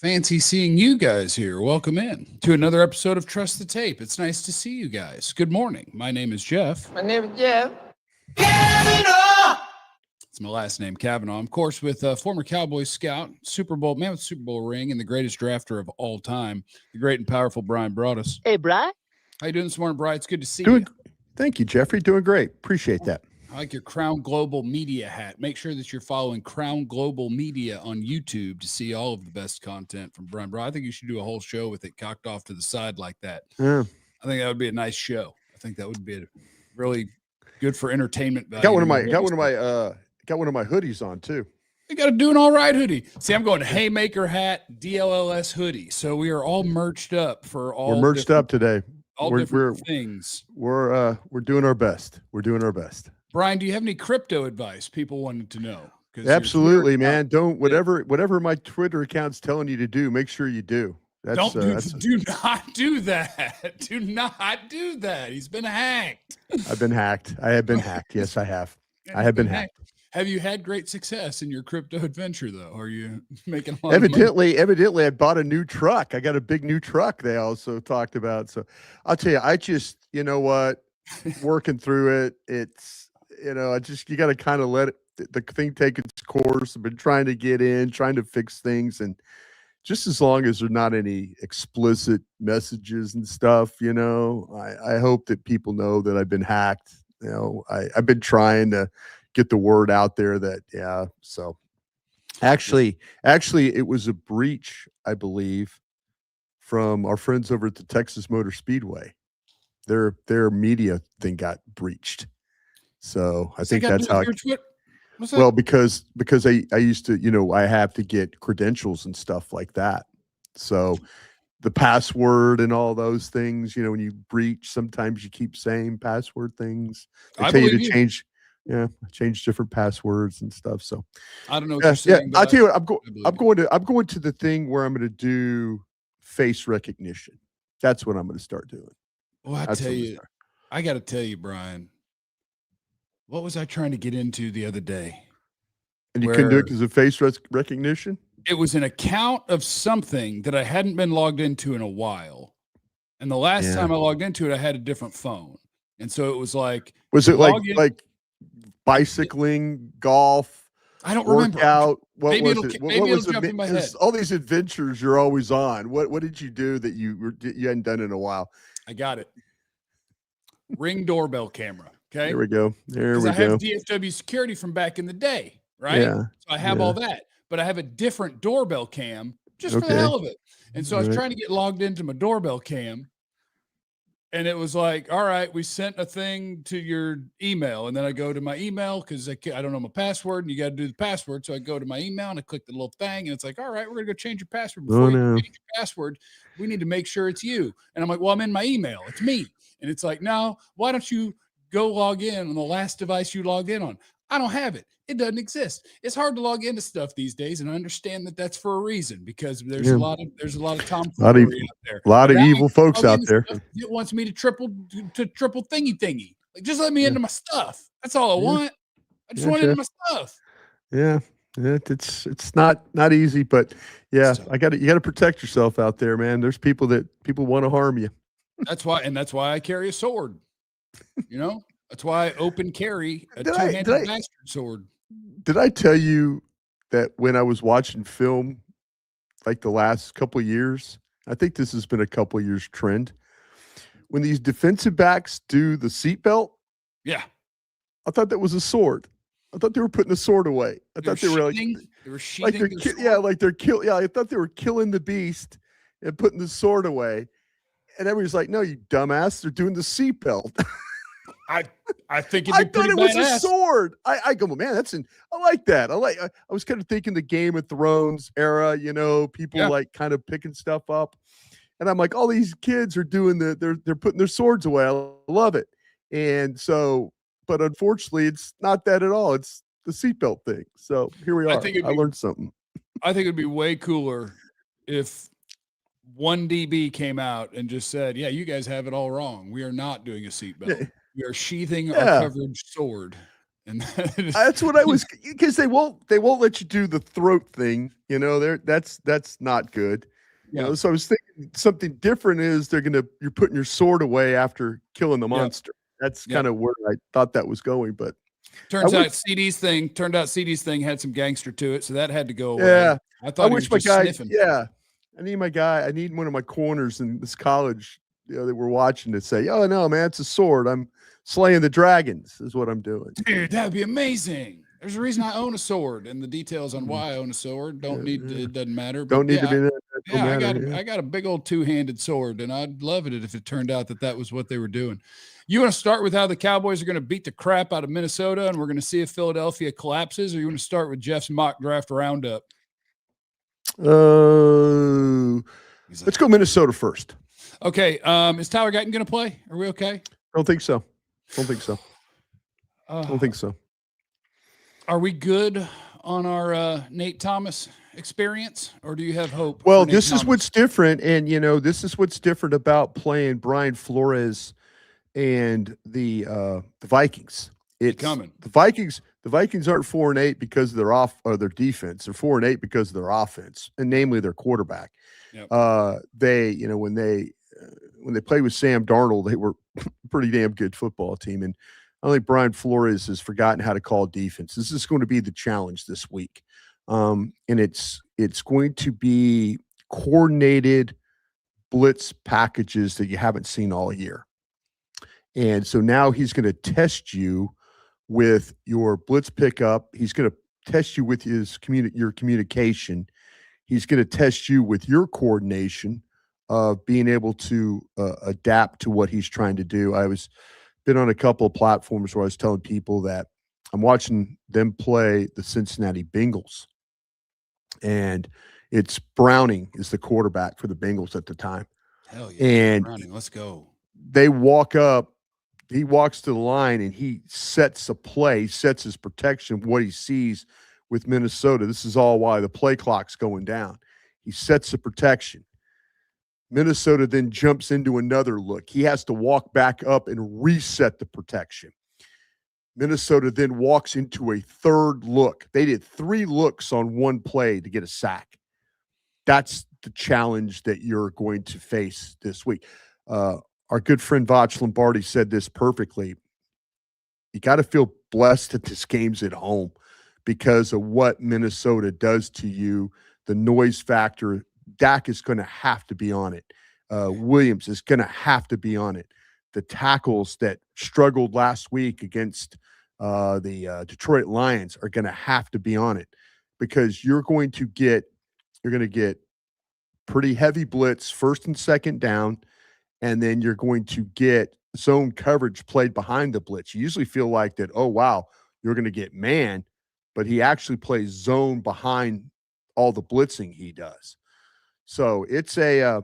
Fancy seeing you guys here. Welcome in to another episode of Trust the Tape. It's nice to see you guys. Good morning. My name is Jeff. My name is Jeff. Cavanaugh! It's my last name, Cavanaugh. I'm, of course, with former Cowboys scout, Super Bowl man with Super Bowl ring, and the greatest drafter of all time, the great and powerful Bryan Broaddus. Hey, Bri. How you doing this morning, Bri? It's good to see you. Thank you, Jeffrey. Doing great. Appreciate that. I like your Crown Global Media hat. Make sure that you're following Crown Global Media on YouTube to see all of the best content from Bryan Broaddus. I think you should do a whole show with it cocked off to the side like that. Yeah. I think that would be a nice show. I think that would be really good for entertainment value. Got one of my hoodies on too. You got to do an all right hoodie. See, I'm going Haymaker hat, DLLS hoodie. So we are all merched up for all. We're merched up today. All different things. We're doing our best. We're doing our best. Brian, do you have any crypto advice people wanted to know? Absolutely, man. Don't whatever my Twitter account's telling you to do, make sure you do. Do not do that. Do not do that. He's been hacked. I've been hacked. I have been hacked. Yes, I have. I have been hacked. Have you had great success in your crypto adventure, though? Are you making a lot Evidently, I bought a new truck. I got a big new truck they also talked about. So I'll tell you, I just, you know what, working through it, it's, you got to kind of let the thing take its course. I've been trying to get in, trying to fix things. And just as long as there's not any explicit messages and stuff, I hope that people know that I've been hacked. I've been trying to get the word out there that, so actually it was a breach, I believe, from our friends over at the Texas Motor Speedway. Their media thing got breached. So I think that's how well, because I used to, I have to get credentials and stuff like that. So the password and all those things, when you breach, sometimes you keep saying password things. They tell you to change. Yeah, change different passwords and stuff. So I don't know what you're saying. I'll tell you what, I'm going to the thing where I'm going to do face recognition. That's what I'm going to start doing. Well, I got to tell you, Brian, what was I trying to get into the other day? And you couldn't do it because of face recognition? It was an account of something that I hadn't been logged into in a while. And the last time I logged into it, I had a different phone. And so it was like, was it like bicycling, golf? I don't remember. Maybe it'll jump in my head. All these adventures you're always on. What did you do that you hadn't done in a while? I got it. Ring doorbell camera. Okay. There we go. I have DFW security from back in the day, right? Yeah. So I have all that, but I have a different doorbell cam just for the hell of it. And so I was trying to get logged into my doorbell cam. And it was like, all right, we sent a thing to your email. And then I go to my email because I don't know my password and you got to do the password. So I go to my email and I click the little thing and it's like, all right, we're going to go change your password. Before you change your password, we need to make sure it's you. And I'm like, well, I'm in my email. It's me. And it's like, no, why don't you go log in on the last device you logged in on? I don't have it. It doesn't exist. It's hard to log into stuff these days, and I understand that that's for a reason because there's a lot of tomfoolery out there. A lot of evil folks out there. It wants me to triple thingy. Like, just let me into my stuff. That's all I want. I just want into my stuff. Yeah. It's not easy, but you got to protect yourself out there, man. There's people want to harm you. That's why I carry a sword. That's why I open carry a two-handed bastard sword. Did I tell you that when I was watching film, like the last couple of years, I think this has been a couple of years trend, when these defensive backs do the seatbelt, I thought that was a sword. I thought they were putting the sword away. I thought they were sheathing. I thought they were killing the beast and putting the sword away. And everybody's like, "No, you dumbass! They're doing the seatbelt." I think I thought it was a sword. I go, man, I like that. I was kind of thinking the Game of Thrones era, people like kind of picking stuff up. And I'm like, all these kids are doing they're putting their swords away. I love it. And so, but unfortunately, it's not that at all. It's the seatbelt thing. So here we are. I learned something. I think it'd be way cooler if one DB came out and just said, yeah, you guys have it all wrong. We are not doing a seatbelt. We are sheathing our coverage sword. And that's what I was, because they won't let you do the throat thing. That's not good. Yeah. So I was thinking something different is you're putting your sword away after killing the monster. That's kind of where I thought that was going, but turns out CD's thing had some gangster to it, so that had to go away. Yeah. I thought he was just sniffing. Yeah. I need one of my corners in this college, that we're watching to say, oh no, man, it's a sword. I'm slaying the dragons is what I'm doing. Dude, that'd be amazing. There's a reason I own a sword, and the details on why I own a sword it doesn't matter. But don't need to be there. I got a big old two-handed sword, and I'd love it if it turned out that was what they were doing. You want to start with how the Cowboys are going to beat the crap out of Minnesota, and we're going to see if Philadelphia collapses, or you want to start with Jeff's mock draft roundup? Let's go Minnesota first. Okay. Is Tyler Guyton going to play? Are we okay? Don't think so. Don't think so. Are we good on our Nate Thomas experience, or do you have hope? Well, this is what's different, and this is what's different about playing Brian Flores and the Vikings. It's coming. The Vikings aren't 4-8 because of their defense. They're 4-8 because of their offense, and namely their quarterback. Yep. When they played with Sam Darnold, they were a pretty damn good football team. And I think Brian Flores has forgotten how to call defense. This is going to be the challenge this week. And it's going to be coordinated blitz packages that you haven't seen all year. And so now he's going to test you with your blitz pickup. He's going to test you with your communication. He's going to test you with your coordination of being able to adapt to what he's trying to do. Been on a couple of platforms where I was telling people that I'm watching them play the Cincinnati Bengals, and it's Browning is the quarterback for the Bengals at the time. Hell yeah, and Browning, let's go. They walk up, he walks to the line, and he sets a play, sets his protection, what he sees with Minnesota. This is all while the play clock's going down. He sets the protection. Minnesota then jumps into another look. He has to walk back up and reset the protection. Minnesota then walks into a third look. They did 3 looks on one play to get a sack. That's the challenge that you're going to face this week. Our good friend Voch Lombardi said this perfectly. You got to feel blessed that this game's at home because of what Minnesota does to you, the noise factor. Dak is going to have to be on it. Williams is going to have to be on it. The tackles that struggled last week against the Detroit Lions are going to have to be on it because you're going to get pretty heavy blitz first and second down, and then you're going to get zone coverage played behind the blitz. You usually feel like that, oh, wow, you're going to get man, but he actually plays zone behind all the blitzing he does. So it's a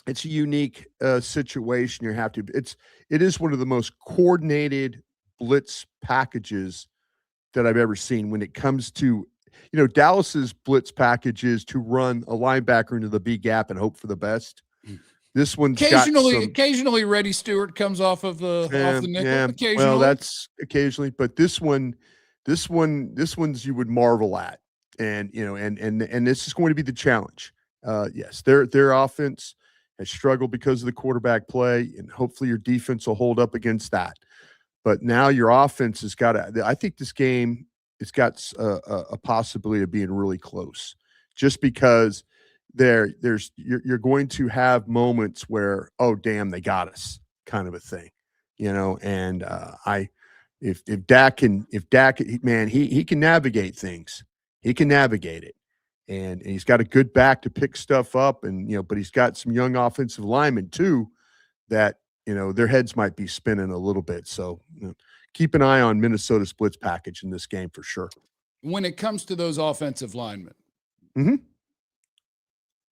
unique situation. It is one of the most coordinated blitz packages that I've ever seen when it comes to, Dallas's blitz package is to run a linebacker into the B gap and hope for the best. This one's occasionally Reddy Stewart comes off of the nickel. Yeah. Occasionally. Well, that's occasionally, but this one's you would marvel at, and this is going to be the challenge. Yes, their offense has struggled because of the quarterback play, and hopefully your defense will hold up against that. But now your offense has got to. I think this game has got a possibility of being really close, just because you're going to have moments where, oh damn, they got us, kind of a thing, And if Dak, man, he can navigate things. He can navigate it. And he's got a good back to pick stuff up, and but he's got some young offensive linemen too that their heads might be spinning a little bit. So keep an eye on Minnesota's blitz package in this game for sure. When it comes to those offensive linemen,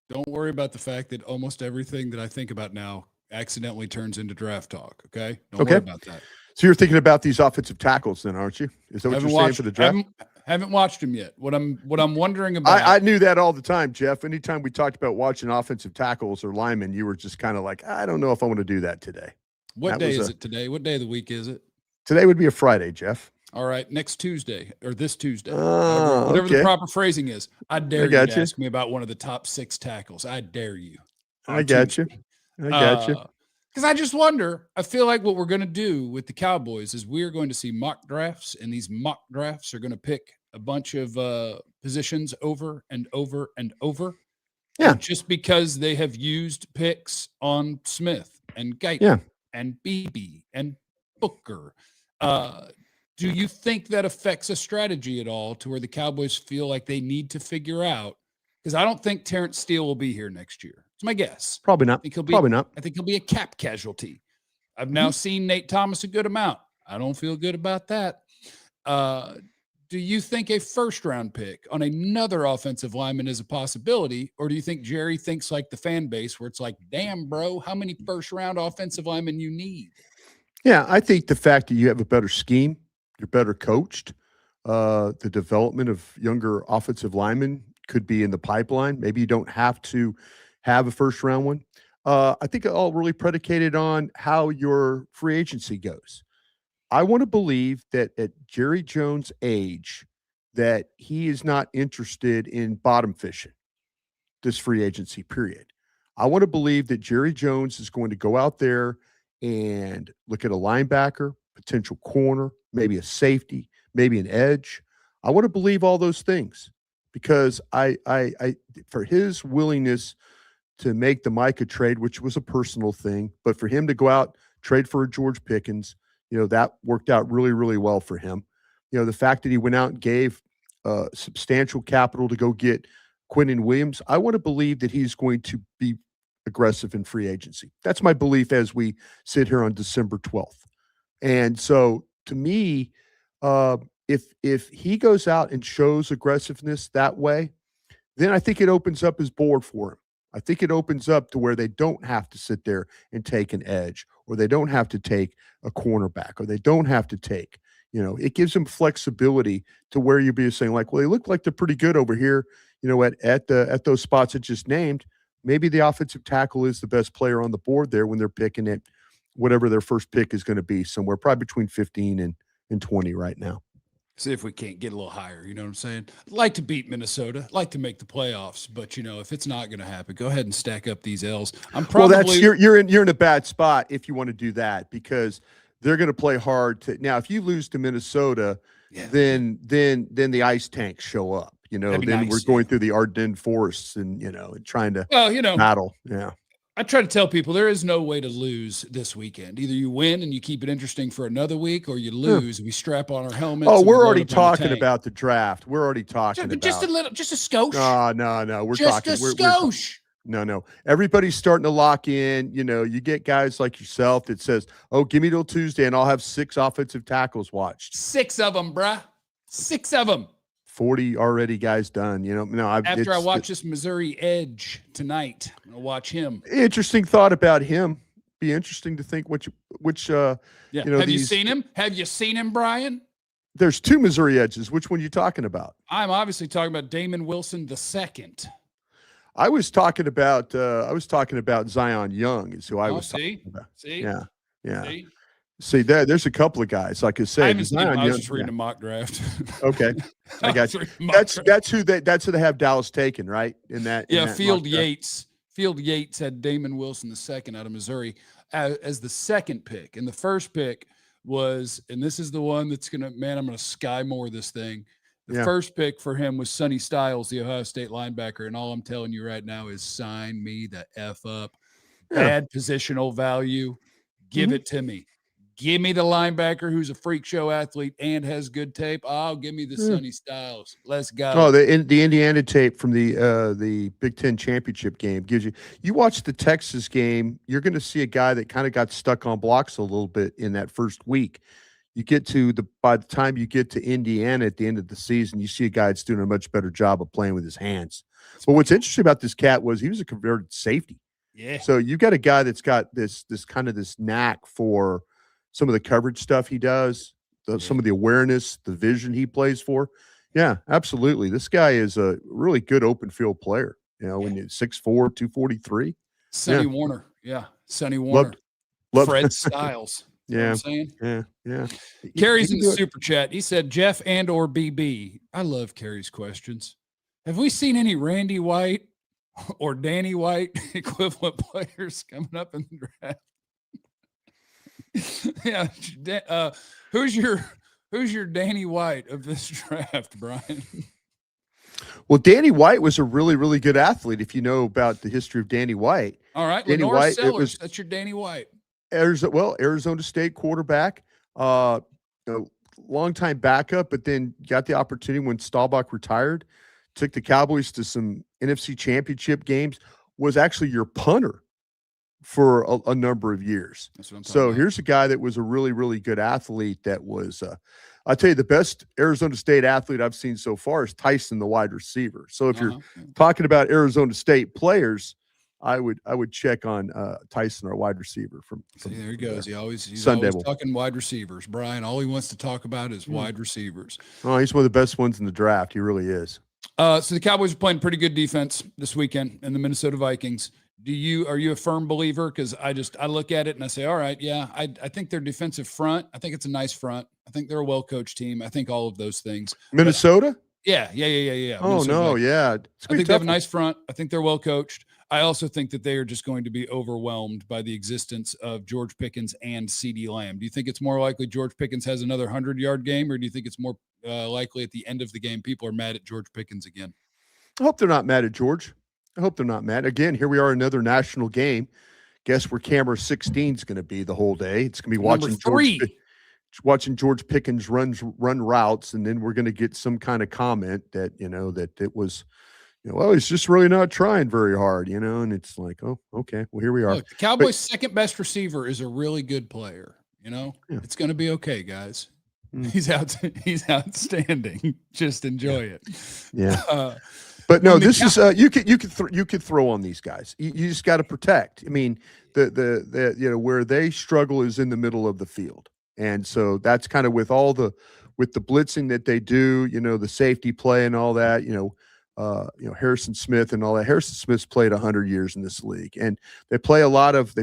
don't worry about the fact that almost everything that I think about now accidentally turns into draft talk. Okay, don't worry about that. So you're thinking about these offensive tackles, then, aren't you? Is that what you're saying for the draft? Haven't watched him yet. What I'm wondering about. I knew that all the time, Jeff. Anytime we talked about watching offensive tackles or linemen, you were just kind of like, I don't know if I want to do that today. What day is it today? What day of the week is it? Today would be a Friday, Jeff. All right, next Tuesday or this Tuesday, whatever Okay. the proper phrasing is. I dare you got to you. ask me about one of the top 6 tackles. I dare you I on got you. Tuesday. I got you. Because I just wonder, I feel like what we're going to do with the Cowboys is we're going to see mock drafts, and these mock drafts are going to pick a bunch of positions over and over and over. Yeah. And just because they have used picks on Smith and Guyton Yeah. and BB and Booker, do you think that affects a strategy at all to where the Cowboys feel like they need to figure out? Because I don't think Terrence Steele will be here next year. It's my guess. Probably not. I think he'll be a cap casualty. I've now seen Nate Thomas a good amount. I don't feel good about that. Do you think a first-round pick on another offensive lineman is a possibility, or do you think Jerry thinks like the fan base where it's like, damn, bro, how many first-round offensive linemen you need? Yeah, I think the fact that you have a better scheme, you're better coached, the development of younger offensive linemen could be in the pipeline. Maybe you don't have to have a first-round one. I think it all really predicated on how your free agency goes. I want to believe that at Jerry Jones' age, that he is not interested in bottom fishing this free agency period. I want to believe that Jerry Jones is going to go out there and look at a linebacker, potential corner, maybe a safety, maybe an edge. I want to believe all those things because I for his willingness to make the Micah trade, which was a personal thing, but for him to go out, trade for a George Pickens, that worked out really, really well for him. The fact that he went out and gave substantial capital to go get Quinnen Williams, I want to believe that he's going to be aggressive in free agency. That's my belief as we sit here on December 12th. And so to me, if he goes out and shows aggressiveness that way, then I think it opens up his board for him. I think it opens up to where they don't have to sit there and take an edge, or they don't have to take a cornerback, or they don't have to take, it gives them flexibility to where you'd be saying like, well, they look like they're pretty good over here, at those spots it just named. Maybe the offensive tackle is the best player on the board there when they're picking it, whatever their first pick is going to be, somewhere probably between 15 and 20 right now. See if we can't get a little higher. You know what I'm saying? I'd like to beat Minnesota, like to make the playoffs, but if it's not going to happen, go ahead and stack up these L's. You're in a bad spot if you want to do that because they're going to play hard now. If you lose to Minnesota, then the ice tanks show up. We're going through the Ardennes forests and trying to battle. Yeah. I try to tell people there is no way to lose this weekend. Either you win and you keep it interesting for another week, or you lose and we strap on our helmets. Oh, we're already talking about the draft. We're already talking about just a skosh. No. We're just talking a skosh. No. Everybody's starting to lock in. You get guys like yourself that says, "Oh, give me till Tuesday, and I'll have 6 offensive tackles watched." 6 of them, bruh. 6 of them. 40 already guys done. After I watch this Missouri edge tonight, I'll watch him. Interesting thought about him. Be interesting to think which Have you seen him? Have you seen him, Brian? There's 2 Missouri edges. Which one are you talking about? I'm obviously talking about Damon Wilson II. I was talking about Zion Young is who I was talking about. See? Yeah. See? See, there's a couple of guys. Like I said, I haven't seen him. I was just reading a mock draft. Okay, I got you. That's who they have Dallas taken, right? Field Yates. Field Yates had Damon Wilson II out of Missouri as the second pick, and the first pick was, and this is the one that's I'm gonna sky more this thing. The first pick for him was Sonny Styles, the Ohio State linebacker, and all I'm telling you right now is sign me the F up. Bad positional value. Give it to me. Give me the linebacker who's a freak show athlete and has good tape. Oh, give me the Sonny Styles. Let's go. Oh, the Indiana tape from the Big Ten championship game gives you. You watch the Texas game, you're going to see a guy that kind of got stuck on blocks a little bit in that first week. By the time you get to Indiana at the end of the season, you see a guy that's doing a much better job of playing with his hands. But what's interesting about this cat was he was a converted safety. Yeah. So you got a guy that's got this kind of this knack for some of the coverage stuff he does, some of the awareness, the vision he plays for. Yeah, absolutely. This guy is a really good open field player. When you're 6'4", 243. Sonny Warner. Yeah. Sonny Warner. Love Fred Styles. You know what I'm saying? Yeah. Carrie's in the super chat. He said Jeff and or BB. I love Carrie's questions. Have we seen any Randy White or Danny White equivalent players coming up in the draft? Yeah. Who's your Danny White of this draft, Brian? Well, Danny White was a really, really good athlete. If you know about the history of Danny White. All right. Danny Lenore White, Sellers, that's your Danny White. Arizona State quarterback, longtime backup, but then got the opportunity when Staubach retired, took the Cowboys to some NFC championship games, was actually your punter for a number of years. That's what I'm talking so about. Here's a guy that was a really, really good athlete that was I'll tell you, the best Arizona State athlete I've seen so far is Tyson, the wide receiver. So if you're talking about Arizona State players, I would check on Tyson, our wide receiver from there he goes. He's always talking wide receivers. Brian, all he wants to talk about is wide receivers. Oh, he's one of the best ones in the draft. He really is. So the Cowboys are playing pretty good defense this weekend, and the Minnesota Vikings. Are you a firm believer? Because I look at it and I say, all right, yeah, I think their defensive front, I think it's a nice front. I think they're a well-coached team. I think all of those things. Minnesota? Yeah. Oh, Minnesota no, Vikings. yeah. I think they have a nice front. I think they're well-coached. I also think that they are just going to be overwhelmed by the existence of George Pickens and CeeDee Lamb. Do you think it's more likely George Pickens has another 100-yard game, or do you think it's more likely at the end of the game people are mad at George Pickens again? I hope they're not mad at George. I hope they're not mad. Again, here we are, another national game. Guess where camera 16 is going to be the whole day? It's going to be watching George Pickens run routes, and then we're going to get some kind of comment that, that it was, well, he's just really not trying very hard, and it's like, oh, okay, well, here we are. Look, the Cowboys' second best receiver is a really good player. It's going to be okay, guys. He's outstanding. Just enjoy it. Yeah. But no, this is you could throw on these guys. You just got to protect. I mean, the where they struggle is in the middle of the field, and so that's kind of with the blitzing that they do. The safety play and all that. Harrison Smith and all that. Harrison Smith's played 100 years in this league, and they play a lot of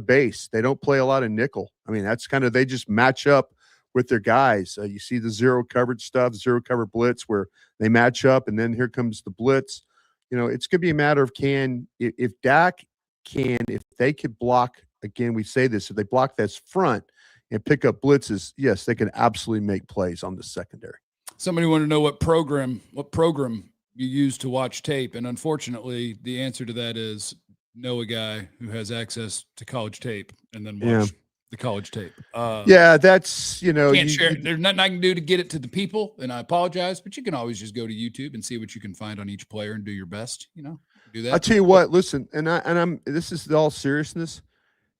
base. They don't play a lot of nickel. I mean, that's kind of, they just match up with their guys. You see the zero coverage stuff, zero cover blitz, where they match up, and then here comes the blitz. It's going to be a matter of if Dak if they could block, again, we say this, if they block this front and pick up blitzes, yes, they can absolutely make plays on the secondary. Somebody wanted to know what program you use to watch tape, and unfortunately, the answer to that is know a guy who has access to college tape and then watch the college tape. That's can't share it. There's nothing I can do to get it to the people, and I apologize, but you can always just go to YouTube and see what you can find on each player and do your best. Do that. I'll tell you what. Listen, I'm. This is all seriousness.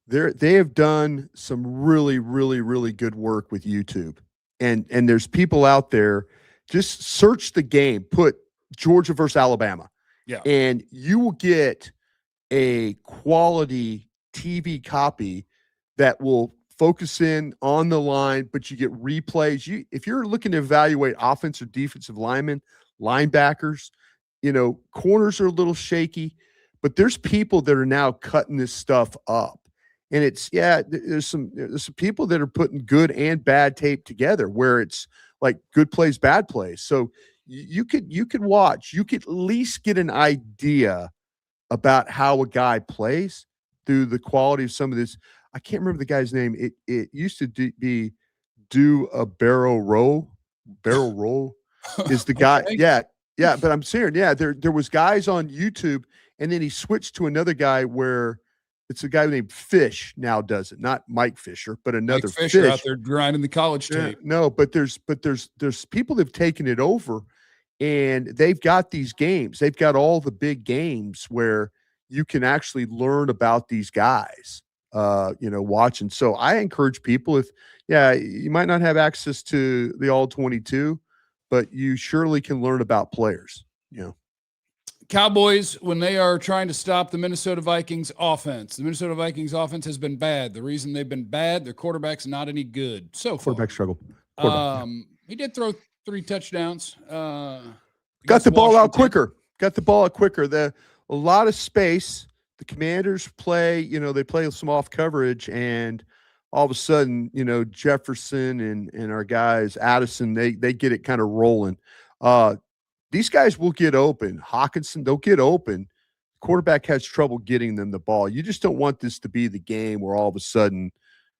They have done some really, really, really good work with YouTube, and there's people out there. Just search the game. Put Georgia versus Alabama. Yeah. And you will get a quality TV copy that will focus in on the line, but you get replays. If you're looking to evaluate offensive, defensive linemen, linebackers, corners are a little shaky, but there's people that are now cutting this stuff up. And there's some people that are putting good and bad tape together where it's like good plays, bad plays. So you could watch, you could at least get an idea about how a guy plays through the quality of some of this. I can't remember the guy's name. It used to be a barrel roll is the guy. Okay. Yeah. But I'm saying, there was guys on YouTube, and then he switched to another guy where it's a guy named Fish now does it, not Mike Fisher, but another Mike Fisher out there grinding the college tape. No, but there's people that have taken it over, and they've got these games. They've got all the big games where you can actually learn about these guys. Watching. So I encourage people, you might not have access to the all 22, but you surely can learn about players. Cowboys, when they are trying to stop the Minnesota Vikings offense, the Minnesota Vikings offense has been bad. The reason they've been bad, their quarterback's not any good. So quarterback struggle. He did throw 3 touchdowns. Got the ball out quicker. A lot of space. The Commanders play, they play some off coverage, and all of a sudden, Jefferson and our guys, Addison, they get it kind of rolling. These guys will get open. Hawkinson, they'll get open. Quarterback has trouble getting them the ball. You just don't want this to be the game where all of a sudden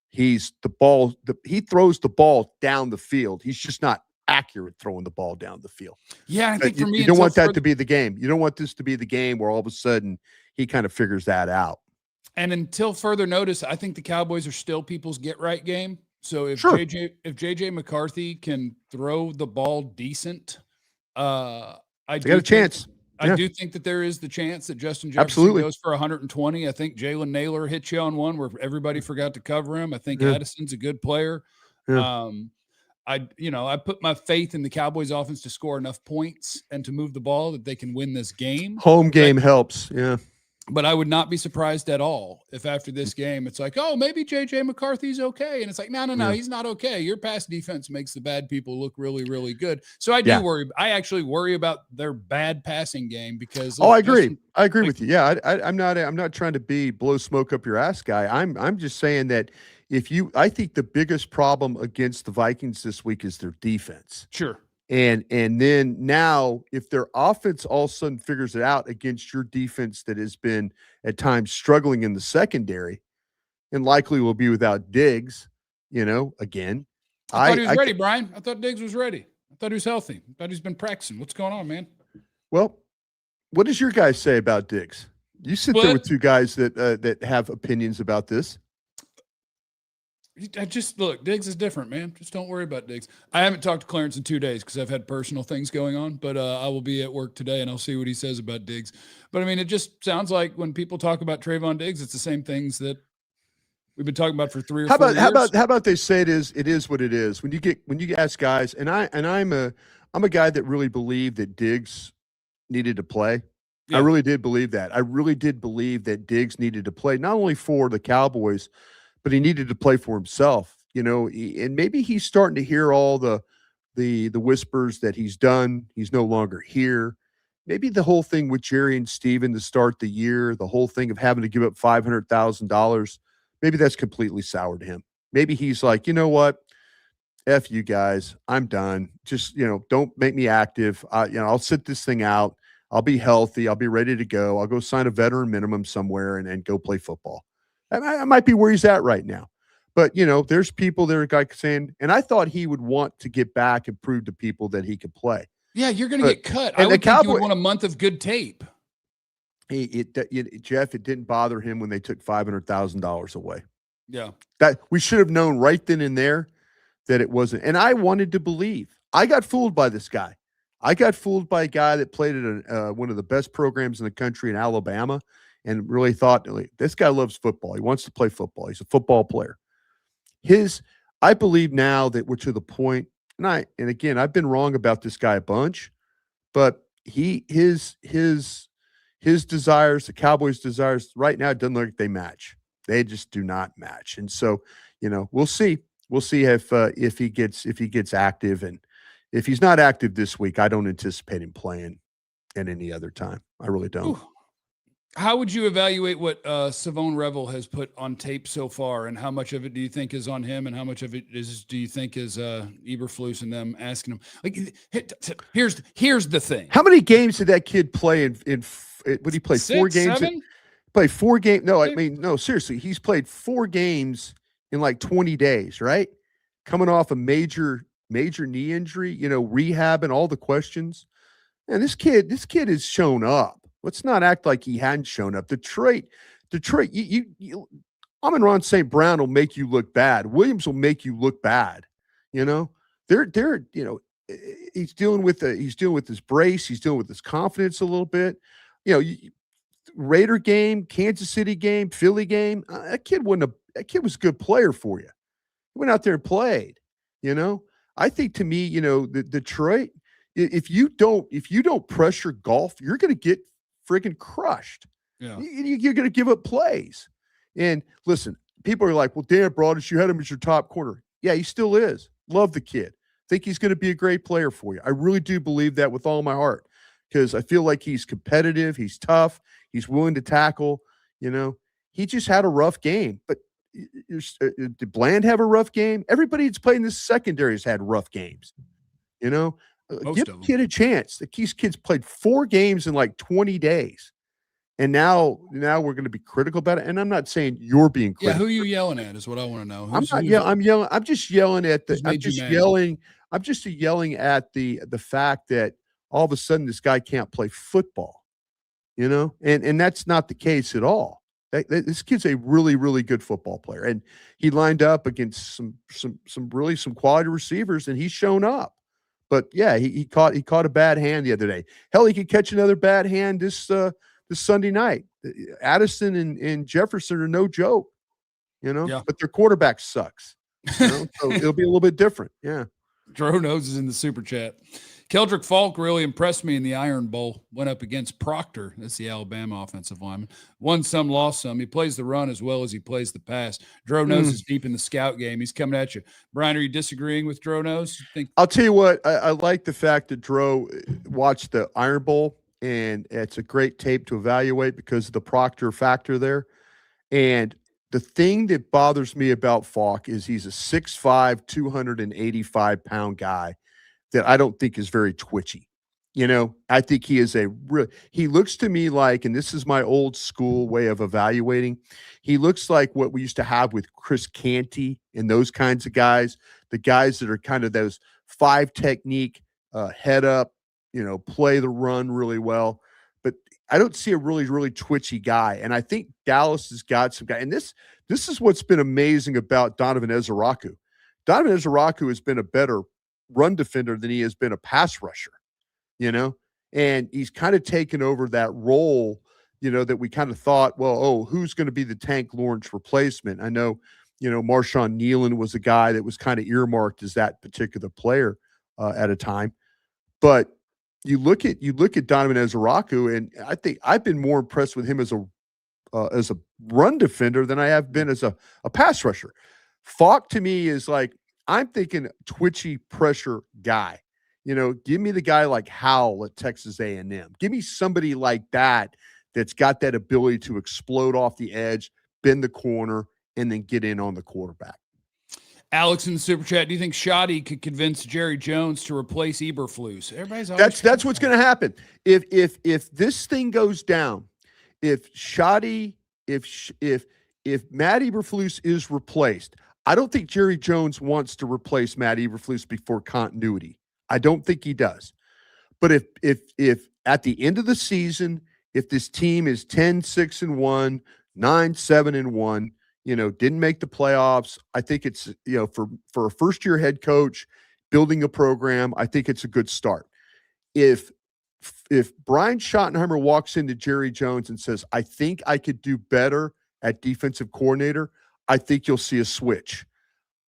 he throws the ball down the field. He's just not accurate throwing the ball down the field. Yeah, I think for me, you don't want that to be the game. You don't want this to be the game where all of a sudden he kind of figures that out. And until further notice, I think the Cowboys are still people's get-right game. So if JJ McCarthy can throw the ball decent, I got a chance. I do think that there is the chance that Justin Jefferson goes for 120. I think Jalen Naylor hit you on one where everybody forgot to cover him. I think Addison's a good player. Yeah. I put my faith in the Cowboys offense to score enough points and to move the ball that they can win this game. Home game helps. Yeah. But I would not be surprised at all if after this game, it's like, oh, maybe JJ McCarthy's okay. And it's like, no, he's not okay. Your pass defense makes the bad people look really, really good. So I do worry. I actually worry about their bad passing game because. I agree. I agree with you. Yeah. I'm not trying to blow smoke up your ass guy. I'm just saying that I think the biggest problem against the Vikings this week is their defense. Sure. And then now, if their offense all of a sudden figures it out against your defense that has been at times struggling in the secondary, and likely will be without Diggs, again. I thought he was ready, Brian. I thought Diggs was ready. I thought he was healthy. I thought he's been practicing. What's going on, man? Well, what does your guys say about Diggs? You sit there with two guys that have opinions about this. Look, Diggs is different, man. Just don't worry about Diggs. I haven't talked to Clarence in 2 days because I've had personal things going on, but I will be at work today and I'll see what he says about Diggs. But I mean, it just sounds like when people talk about Trevon Diggs, it's the same things that we've been talking about for 3 or 4 years. How about they say it is what it is. When you ask guys, and I'm a guy that really believed that Diggs needed to play. Yeah. I really did believe that. I really did believe that Diggs needed to play, not only for the Cowboys, but he needed to play for himself, and maybe he's starting to hear all the whispers that he's done. He's no longer here. Maybe the whole thing with Jerry and Steven to start the year, the whole thing of having to give up $500,000, maybe that's completely soured him. Maybe he's like, you know what? F you guys. I'm done. Just, don't make me active. I'll sit this thing out. I'll be healthy. I'll be ready to go. I'll go sign a veteran minimum somewhere and go play football. I might be where he's at right now. But, there's people that are saying, and I thought he would want to get back and prove to people that he could play. Yeah, you're going to get cut. I would think you would want a month of good tape. Jeff, it didn't bother him when they took $500,000 away. Yeah. That we should have known right then and there that it wasn't. And I wanted to believe. I got fooled by this guy. I got fooled by a guy that played at one of the best programs in the country in Alabama. And really thought, this guy loves football. He wants to play football. He's a football player. I believe now that we're to the point, and again, I've been wrong about this guy a bunch, but his desires, the Cowboys' desires right now, it doesn't look like they match. They just do not match. And so, we'll see. We'll see if he gets active, and if he's not active this week, I don't anticipate him playing at any other time. I really don't. Ooh. How would you evaluate what Savone Revel has put on tape so far, and how much of it do you think is on him, and how much of it do you think is Eberflus and them asking him? Like, here's the thing. How many games did that kid play in would he play 4 games? 7? Play 4 games? No, I mean, no, seriously. He's played 4 games in like 20 days, right? Coming off a major knee injury, rehab and all the questions. And this kid has shown up. Let's not act like he hadn't shown up. Detroit. Amon-Ra St. Brown will make you look bad. Williams will make you look bad. They're he's dealing with his brace. He's dealing with his confidence a little bit. Raider game, Kansas City game, Philly game. That kid was a good player for you. He went out there and played. I think to me, the Detroit. If you don't pressure golf, you're going to get freaking crushed. Yeah. You're going to give up plays. And listen, people are like, well, Dan Broaddus, you had him as your top corner. Yeah, he still is. Love the kid. Think he's going to be a great player for you. I really do believe that with all my heart, because I feel like he's competitive. He's tough. He's willing to tackle. He just had a rough game. But did Bland have a rough game? Everybody that's playing this secondary has had rough games. You know, give the kid a chance. These kids played 4 games in like 20 days. And now we're going to be critical about it. And I'm not saying you're being critical. Yeah, who are you yelling at is what I want to know. I'm yelling. I'm just yelling at the. I'm just yelling at the fact that all of a sudden this guy can't play football. You know, and that's not the case at all. This kid's a really, really good football player, and he lined up against some quality receivers, and he's shown up. But yeah, he caught a bad hand the other day. Hell, he could catch another bad hand this Sunday night. Addison and Jefferson are no joke, you know. Yeah. But their quarterback sucks. You know? So it'll be a little bit different. Yeah. Dro Nose is in the super chat. Keldric Faulk really impressed me in the Iron Bowl. Went up against Proctor. That's the Alabama offensive lineman. Won some, lost some. He plays the run as well as he plays the pass. Dro Nose is deep in the scout game. He's coming at you. Brian, are you disagreeing with Dro Nose? I'll tell you what. I like the fact that Dro watched the Iron Bowl, and it's a great tape to evaluate because of the Proctor factor there. And the thing that bothers me about Faulk is he's a 6'5", 285-pound guy that I don't think is very twitchy. You know, I think he is he looks to me like, and this is my old school way of evaluating, he looks like what we used to have with Chris Canty and those kinds of guys, the guys that are kind of those 5 technique, head up, you know, play the run really well. But I don't see a really, really twitchy guy. And I think Dallas has got some guy. And this is what's been amazing about Donovan Ezaraku. Donovan Ezaraku has been a better run defender than he has been a pass rusher, you know, and he's kind of taken over that role, you know, that we kind of thought, well, who's going to be the Tank Lawrence replacement? I know, you know, Marshawn Nealon was a guy that was kind of earmarked as that particular player at a time. But you look at Donovan Ezaraku, and I think I've been more impressed with him as a run defender than I have been as a pass rusher. Faulk to me is like, I'm thinking twitchy pressure guy. You know, give me the guy like Howell at Texas A&M. Give me somebody like that that's got that ability to explode off the edge, bend the corner, and then get in on the quarterback. Alex in the super chat, do you think Shoddy could convince Jerry Jones to replace Eberflus? Everybody's that's what's going to happen. If this thing goes down, if Matt Eberflus is replaced, I don't think Jerry Jones wants to replace Matt Eberflus before continuity. I don't think he does. But if at the end of the season, if this team is 10-6-1, 9-7-1, you know, didn't make the playoffs, I think it's, you know, for a first-year head coach building a program, I think it's a good start. If Brian Schottenheimer walks into Jerry Jones and says, I think I could do better at defensive coordinator, I think you'll see a switch.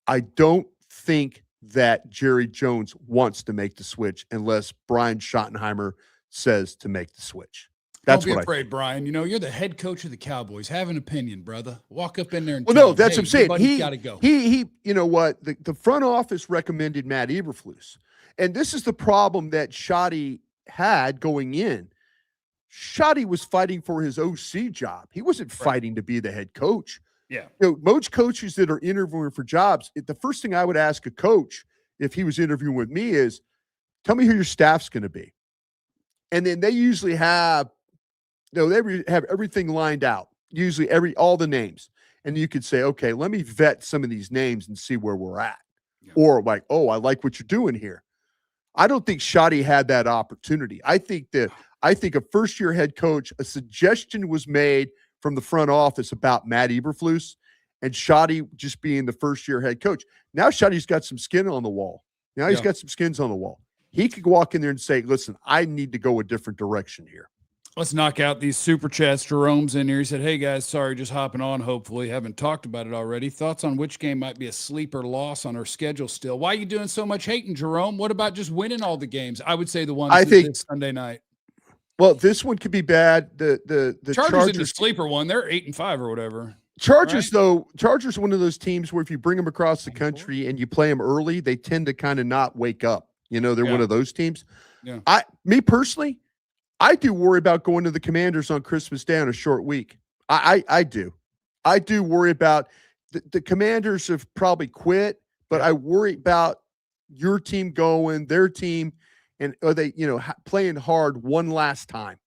I don't think that Jerry Jones wants to make the switch unless Brian Schottenheimer says to make the switch. That's Don't be afraid, Brian. You know, you're the head coach of the Cowboys. Have an opinion, brother. Walk up in there and that's what I'm saying. He got to go. He, you know what? The front office recommended Matt Eberflus. And this is the problem that Shoddy had going in. Shoddy was fighting for his OC job. He wasn't fighting to be the head coach. Yeah. You know, most coaches that are interviewing for jobs, the first thing I would ask a coach if he was interviewing with me is, tell me who your staff's going to be. And then they usually have, you know, they have everything lined out, usually all the names. And you could say, okay, let me vet some of these names and see where we're at. Yeah. Or like, oh, I like what you're doing here. I don't think Shoddy had that opportunity. I think a first-year head coach, a suggestion was made from the front office about Matt Eberflus and Shoddy just being the first-year head coach. Now Shoddy's got some skin on the wall. Now he's got some skins on the wall. He could walk in there and say, listen, I need to go a different direction here. Let's knock out these super chats. Jerome's in here. He said, hey, guys, sorry, just hopping on, hopefully. Haven't talked about it already. Thoughts on which game might be a sleeper loss on our schedule still? Why are you doing so much hating, Jerome? What about just winning all the games? I would say the one this Sunday night. Well, this one could be bad. The Chargers in the sleeper one. They're 8-5 or whatever. Chargers, though, Chargers one of those teams where if you bring them across the country and you play them early, they tend to kind of not wake up. You know, they're one of those teams. Yeah. Me personally, I do worry about going to the Commanders on Christmas Day on a short week. I do. I do worry about the Commanders have probably quit, but I worry about your team going, their team, and are they, playing hard one last time?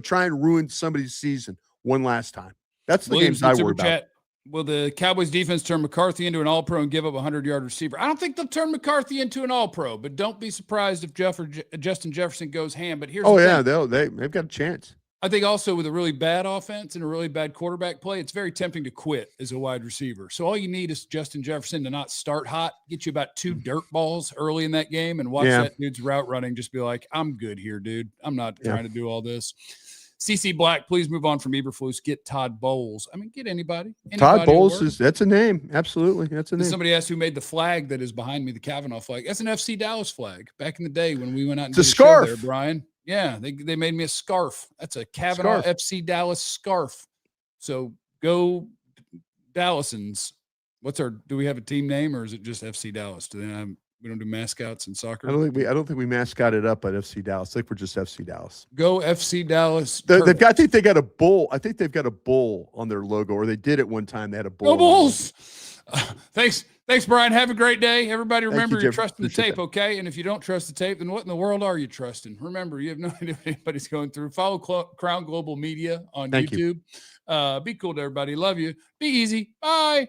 Try and ruin somebody's season one last time. That's the games I worry about. Will the Cowboys defense turn McCarthy into an all-pro and give up a 100-yard receiver? I don't think they'll turn McCarthy into an all-pro, but don't be surprised if Justin Jefferson goes ham. But here's they've got a chance. I think also with a really bad offense and a really bad quarterback play, it's very tempting to quit as a wide receiver. So all you need is Justin Jefferson to not start hot, get you about 2 dirt balls early in that game, and watch that dude's route running. Just be like, I'm good here, dude. I'm not trying to do all this. CC Black, please move on from Eberflus. Get Todd Bowles. I mean, get anybody. Todd Bowles that's a name. Absolutely. That's a name. Somebody asked who made the flag that is behind me, the Cavanaugh flag. That's an FC Dallas flag. Back in the day when we went out and did a scarf there, Brian. Yeah, they made me a scarf. That's a Cavanaugh FC Dallas scarf. So go Dallasans. Do we have a team name or is it just FC Dallas? We don't do mascots in soccer. I don't think we mascotted up at FC Dallas. I think we're just FC Dallas. Go FC Dallas. I think they got a bull. I think they've got a bull on their logo, or they did it one time. They had a bull. Go Bulls. Thanks, Brian. Have a great day. Everybody remember you're trusting the tape, okay? And if you don't trust the tape, then what in the world are you trusting? Remember, you have no idea what anybody's going through. Follow Crown Global Media on YouTube. Be cool to everybody. Love you. Be easy. Bye.